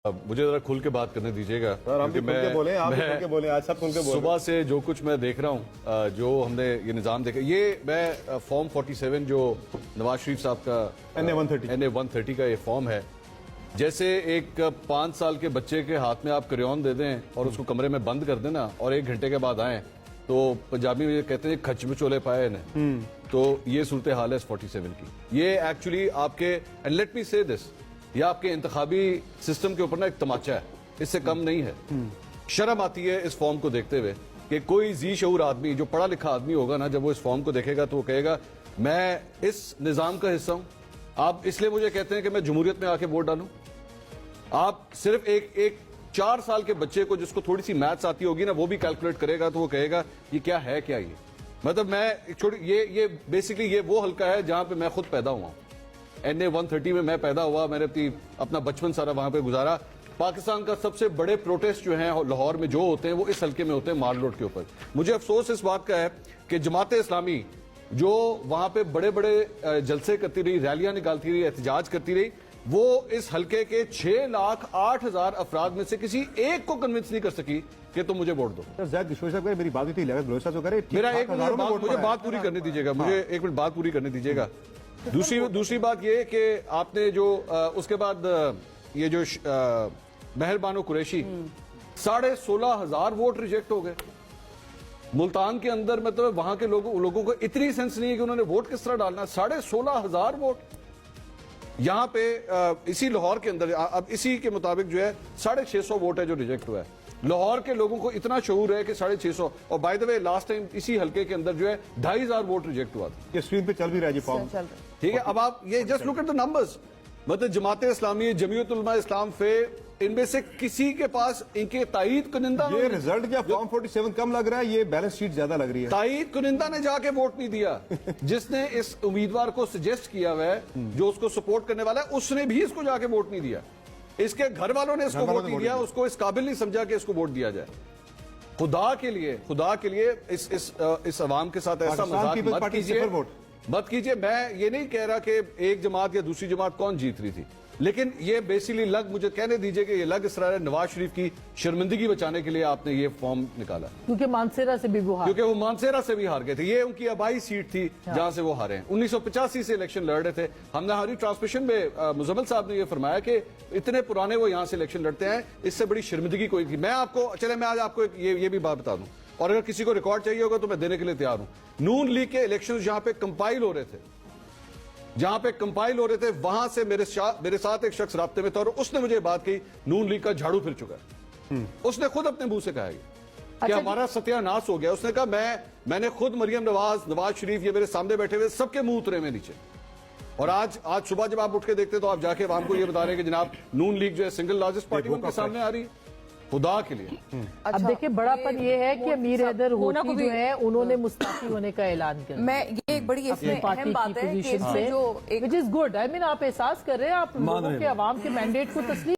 मुझे जरा खुल के बात करने दीजिएगा। हम भी खुल के बोले, आप भी खुल के बोले, आज सब खुल के बोले। सुबह से जो कुछ मैं देख रहा हूँ, जो हमने ये निज़ाम देखा, ये मैं फॉर्म 47 जो नवाज शरीफ साहब का NA 130 का ये फॉर्म है, जैसे एक 5 साल के बच्चे के हाथ में आप क्रेयॉन दे दें और उसको कमरे में बंद कर देना और 1 घंटे के बाद आए, तो पंजाबी में कहते हैं खच बिचोले पाए इन्हें। तो ये सूरत हाल है इस 47 की। ये एक्चुअली आपके, एंड लेट मी से दिस, ये आपके इंतखाबी सिस्टम के ऊपर ना एक तमाचा है, इससे कम नहीं है। शर्म आती है इस फॉर्म को देखते हुए कि कोई जी शऊर आदमी, जो पढ़ा लिखा आदमी होगा ना, जब वो इस फॉर्म को देखेगा तो वो कहेगा मैं इस निजाम का हिस्सा हूं। आप इसलिए मुझे कहते हैं कि मैं जमहूरियत में आके वोट डालूं? आप सिर्फ एक 4 साल के बच्चे को, जिसको थोड़ी सी मैथ्स आती होगी ना, वो भी कैलकुलेट करेगा तो वो कहेगा ये क्या है, क्या ये। मतलब मैं ये बेसिकली ये वो हल्का है जहां पे मैं खुद पैदा हुआ हूं। NA 130 में मैं पैदा हुआ, मैंने अपना बचपन सारा वहां पे गुजारा। पाकिस्तान का सबसे बड़े प्रोटेस्ट जो हैं लाहौर में जो होते हैं वो इस हल्के में होते हैं, माल रोड के ऊपर। मुझे अफसोस इस बात का है कि जमात इस्लामी जो वहां पे बड़े बड़े जलसे करती रही, रैलियां निकालती रही, एहतजाज करती रही, वो इस हल्के के 6,08,000 अफराद में से किसी एक को कन्विंस नहीं कर सकी कि तुम मुझे वोट दो। मेरी बात थी, मेरा एक मिनट, मुझे बात पूरी करने दीजिएगा, मुझे 1 मिनट बात पूरी करने दीजिएगा। दूसरी बात ये कि आपने जो उसके बाद ये जो मेहरबानो कुरैशी, 16,500 वोट रिजेक्ट हो गए मुल्तान के अंदर। मतलब वहां के लोगों को इतनी सेंस नहीं है कि उन्होंने वोट किस तरह डालना। 16,500 वोट यहां पे इसी लाहौर के अंदर, अब इसी के मुताबिक जो है 650 वोट है जो रिजेक्ट हुआ है। लाहौर के लोगों को इतना शऊर है कि 650, और by the way last time इसी हल्के के अंदर जो है 2,500 वोट रिजेक्ट हुआ था। ये स्क्रीन पे चल भी रहा है जी फॉर्म, ठीक है। अब आप ये just look at the numbers. मतलब जमात इस्लामी, जमीयत उलमा इस्लाम फे, इनमें से किसी के पास इनके तायीद कुनिंदा, ये रिजल्ट क्या फॉर्म 47 कम लग रहा है, ये बैलेंस शीट ज्यादा लग रही है। तायीद कुनिंदा ने जाके वोट नहीं दिया। जिसने इस उम्मीदवार को सजेस्ट किया हुआ है, जो उसको सपोर्ट करने वाला है, उसने भी इसको जाके वोट नहीं दिया। इसके घर वालों ने इसको वोट नहीं दिया, उसको इस काबिल नहीं समझा कि इसको वोट दिया जाए। खुदा के लिए इस अवाम के साथ ऐसा मजाक मत कीजिए। मैं ये नहीं कह रहा कि एक जमात या दूसरी जमात कौन जीत रही थी, लेकिन ये बेसिकली मुझे कहने दीजिए कि ये लग इस तरह है नवाज शरीफ की शर्मिंदगी बचाने के लिए आपने ये फॉर्म निकाला, क्योंकि मानसेरा से भी वो हार गए थे। ये उनकी आबाई सीट थी जहां से वो हारे हैं। 1985 से इलेक्शन लड़ रहे थे। हमने हमारी ट्रांसमिशन में मुजम्मिल साहब ने ये फरमाया कि इतने पुराने वो यहां से इलेक्शन लड़ते हैं, इससे बड़ी शर्मिंदगी कोई थी। मैं आज आपको ये भी बात बता दूं, और अगर किसी को रिकॉर्ड चाहिए होगा तो मैं देने के लिए तैयार हूं। नून लीग के इलेक्शन जहां पे कंपाइल हो रहे थे, वहां से मेरे साथ एक शख्स राब्ते में था और उसने मुझे बात कही, नून लीग का झाड़ू फिर चुका है। उसने खुद अपने मुंह से कहा कि हमारा सत्यानाश हो गया। उसने कहा मैंने खुद मरियम नवाज शरीफ, ये मेरे सामने बैठे हुए सबके मुंह उतरे में नीचे। और आज सुबह जब आप उठ के देखते तो आप जाके आवाम को ये बता रहे हैं कि जनाब नून लीग जो है सिंगल लार्जेस्ट पार्टी उनके सामने आ रही है। खुदा के लिए अब देखिए, बड़ापन ये है कि अमीर हैदर होती जो है उन्होंने मुस्ताफी होने का ऐलान किया। मैं ये एक बड़ी अहम बात है कि which is good. I mean आप एहसास कर रहे हैं, आप लोगों के अवाम के मैंडेट को तस्लीम